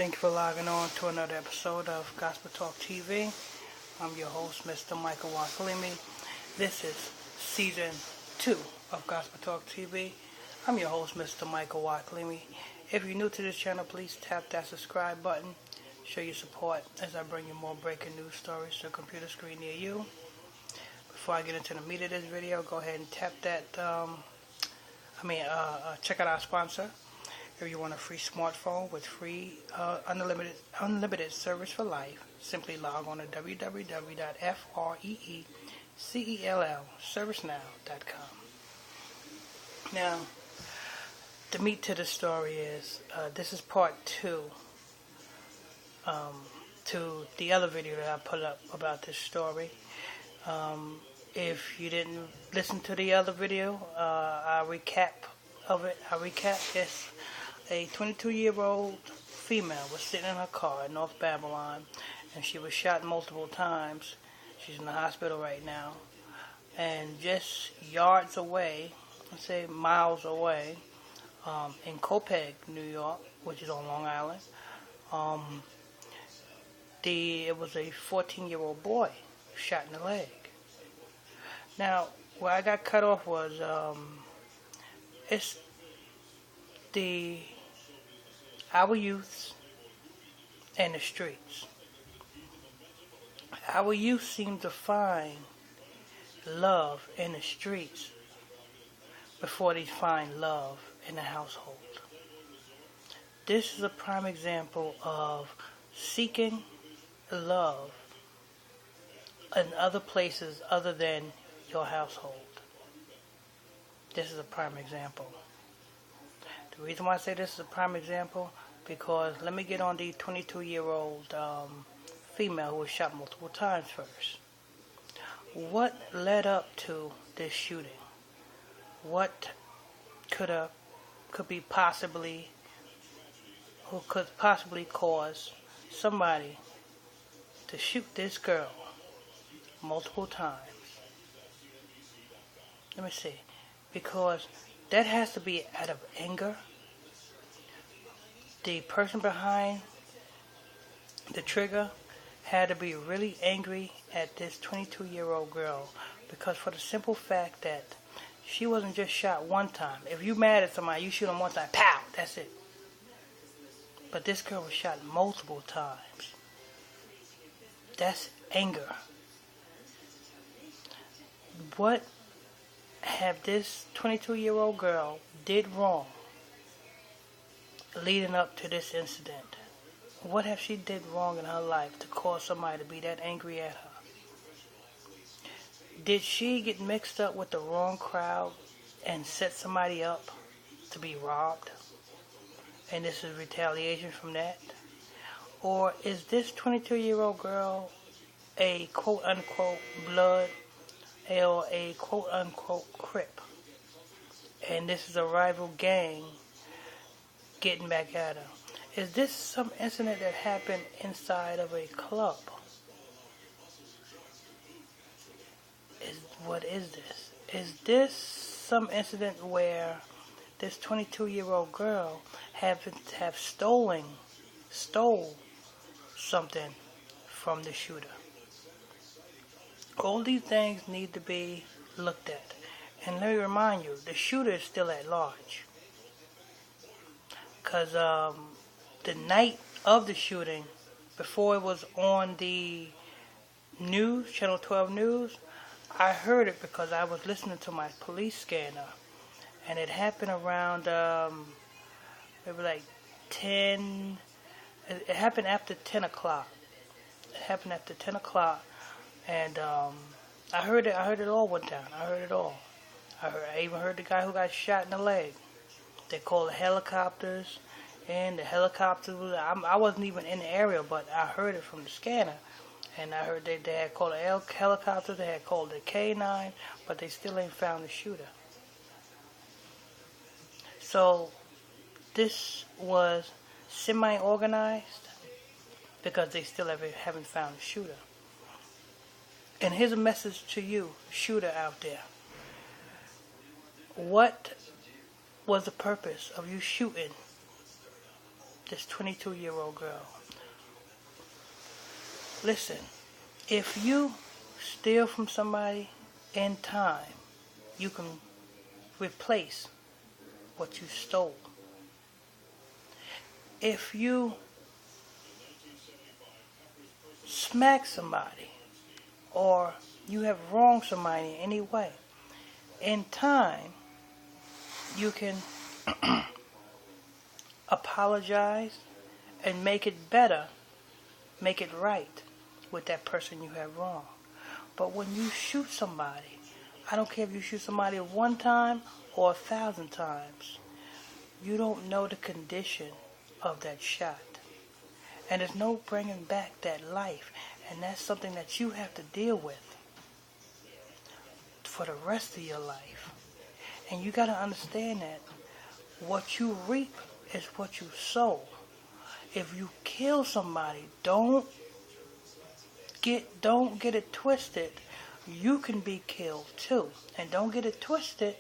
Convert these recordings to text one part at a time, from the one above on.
Thank you for logging on to another episode of Gospel Talk TV. I'm your host, Mr. Michael Wakalimi. This is Season 2 of Gospel Talk TV. I'm your host, Mr. Michael Wakalimi. If you're new to this channel, please tap that subscribe button. Show your support as I bring you more breaking news stories to a computer screen near you. Before I get into the meat of this video, go ahead and tap that, check out our sponsor. If you want a free smartphone with free unlimited service for life, simply log on to www.freecellservicenow.com. Now, the meat to the story is, this is part 2 to the other video that I put up about this story. If you didn't listen to the other video, I'll recap of it. Yes. A 22-year-old female was sitting in her car in North Babylon, and she was shot multiple times. She's in the hospital right now. And just yards away, let's say miles away, in Copiague, New York, which is on Long Island, it was a 14-year-old boy shot in the leg. Now, where I got cut off was, it's our youths and the streets. Our youth seem to find love in the streets before they find love in the household. This is a prime example of seeking love in other places other than your household. This is a prime example. The reason why I say this is a prime example, because let me get on the 22-year-old female who was shot multiple times first. What led up to this shooting? What could possibly cause somebody to shoot this girl multiple times? Let me see. Because that has to be out of anger. The person behind the trigger had to be really angry at this 22-year-old girl, because for the simple fact that she wasn't just shot one time. If you mad at somebody, you shoot them one time, pow, that's it. But this girl was shot multiple times. That's anger. What have this 22-year-old girl did wrong leading up to this incident? What have she did wrong in her life to cause somebody to be that angry at her? Did she get mixed up with the wrong crowd and set somebody up to be robbed, and this is retaliation from that? Or is this 22-year-old girl a quote-unquote blood or a quote-unquote Crip, and this is a rival gang getting back at her? Is this some incident that happened inside of a club? What is this? Is this some incident where this 22-year-old girl stole something from the shooter? All these things need to be looked at. And let me remind you, the shooter is still at large. Because the night of the shooting, before it was on the news, Channel 12 News, I heard it because I was listening to my police scanner. And it happened around, maybe like 10, it happened after 10 o'clock. It happened after 10 o'clock. And I heard it all went down. I heard it all. I even heard the guy who got shot in the leg. They called the helicopters, and the helicopters, I wasn't even in the area, but I heard it from the scanner. And I heard they had called the helicopters, they had called the K9, but they still ain't found the shooter. So this was semi-organized because they still haven't found the shooter. And here's a message to you, shooter out there. What was the purpose of you shooting this 22-year-old girl. Listen, if you steal from somebody in time, you can replace what you stole. If you smack somebody or you have wronged somebody in any way, in time you can apologize and make it better, make it right with that person you have wronged. But when you shoot somebody, I don't care if you shoot somebody one time or 1,000 times, you don't know the condition of that shot. And there's no bringing back that life. And that's something that you have to deal with for the rest of your life. And you got to understand that what you reap is what you sow. If you kill somebody, don't get it twisted. You can be killed too. And don't get it twisted.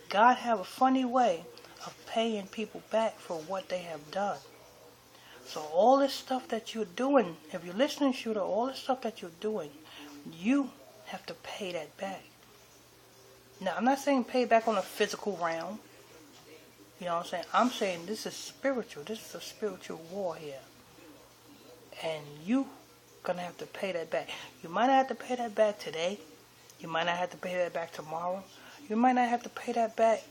God have a funny way of paying people back for what they have done. So all this stuff that you're doing, if you're listening, shooter, all this stuff that you're doing, you have to pay that back. Now, I'm not saying pay back on a physical realm. You know what I'm saying? I'm saying this is spiritual. This is a spiritual war here. And you going to have to pay that back. You might not have to pay that back today. You might not have to pay that back tomorrow. You might not have to pay that back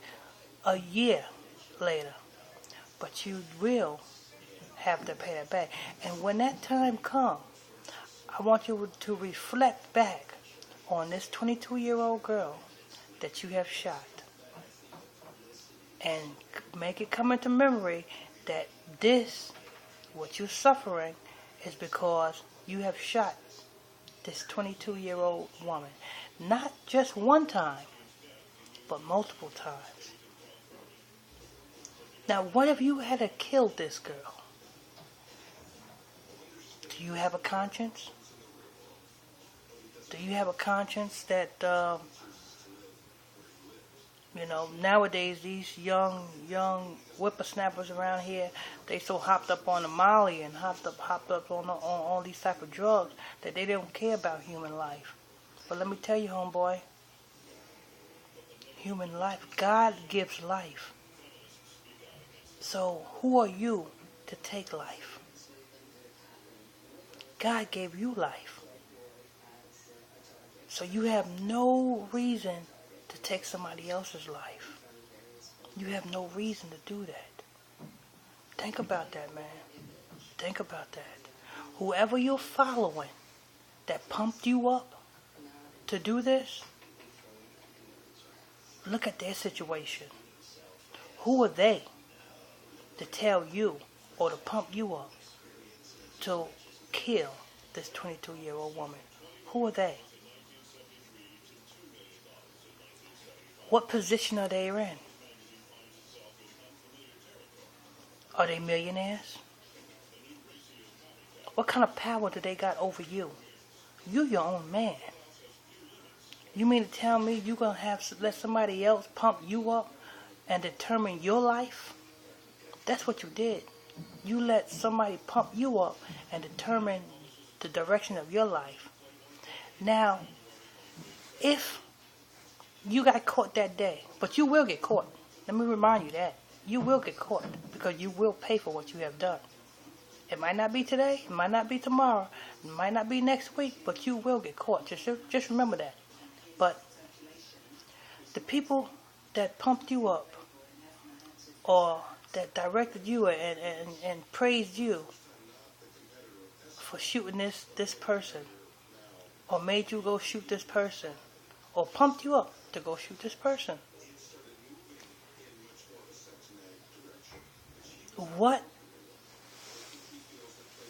a year later. But you will have to pay that back. And when that time comes, I want you to reflect back on this 22-year-old girl that you have shot. And make it come into memory that this, what you're suffering, is because you have shot this 22-year-old woman. Not just one time, but multiple times. Now, what if you had to kill this girl? Do you have a conscience? Do you have a conscience that, nowadays these young whippersnappers around here, they so hopped up on the Molly and hopped up on all these type of drugs that they don't care about human life. But let me tell you, homeboy, human life, God gives life. So who are you to take life? God gave you life. So you have no reason to take somebody else's life. You have no reason to do that. Think about that, man. Think about that. Whoever you're following that pumped you up to do this, look at their situation. Who are they to tell you or to pump you up to kill this 22-year-old woman? Who are they? What position are they in? Are they millionaires? What kind of power do they got over you? You're your own man. You mean to tell me you're going to let somebody else pump you up and determine your life? That's what you did. You let somebody pump you up and determine the direction of your life. Now, if you got caught that day, but you will get caught. Let me remind you that. You will get caught because you will pay for what you have done. It might not be today, it might not be tomorrow, it might not be next week, but you will get caught. Just remember that. But the people that pumped you up or that directed you and praised you for shooting this person or made you go shoot this person or pumped you up to go shoot this person, what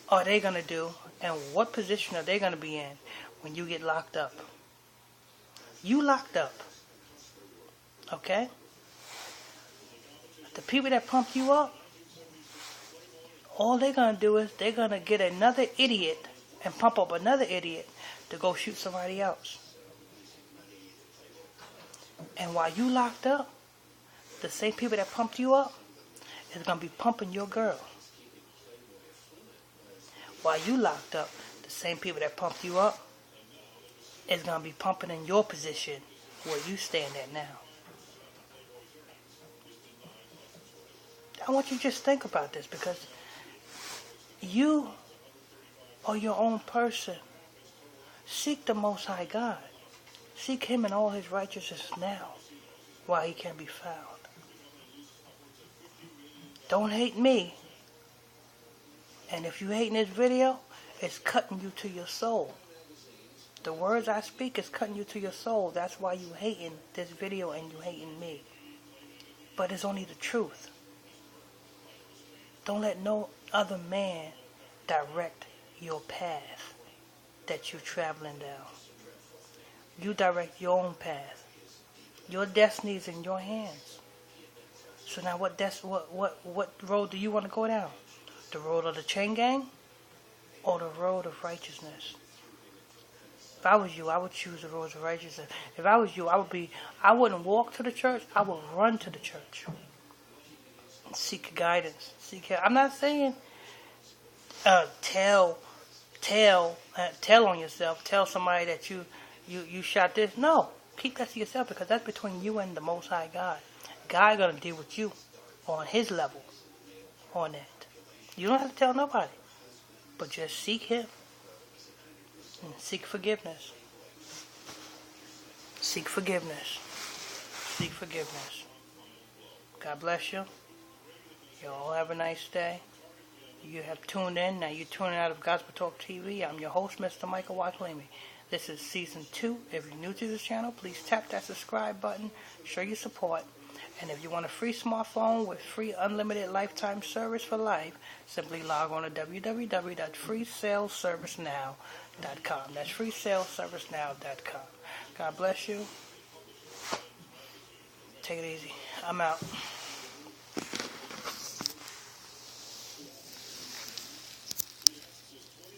are they going to do and what position are they going to be in when you get locked up? You locked up. Okay? The people that pumped you up, all they're going to do is they're going to get another idiot and pump up another idiot to go shoot somebody else. And while you locked up, the same people that pumped you up is going to be pumping your girl. while you locked up, the same people that pumped you up is going to be pumping in your position where you stand at now. I want you to just think about this, because you are your own person. Seek the Most High God. Seek Him in all His righteousness now, while He can be found. Don't hate me. And if you hating this video, it's cutting you to your soul. The words I speak is cutting you to your soul. That's why you hating this video and you hating me. But it's only the truth. Don't let no other man direct your path that you're traveling down. You direct your own path. Your destiny is in your hands. So now what road do you want to go down? The road of the chain gang or the road of righteousness? If I was you, I would choose the road of righteousness. If I was you, I wouldn't walk to the church, I would run to the church. Seek guidance. I'm not saying tell on yourself. Tell somebody that you shot this. No, keep that to yourself, because that's between you and the Most High God. God gonna deal with you on His level on that. You don't have to tell nobody, but just seek Him and seek forgiveness. Seek forgiveness. Seek forgiveness. God bless you. You all have a nice day. You have tuned in. Now you're tuning out of Gospel Talk TV. I'm your host, Mr. Michael Waklimi. This is Season 2. If you're new to this channel, please tap that subscribe button. Show your support. And if you want a free smartphone with free unlimited lifetime service for life, simply log on to www.freesalesservicenow.com. That's freesalesservicenow.com. God bless you. Take it easy. I'm out.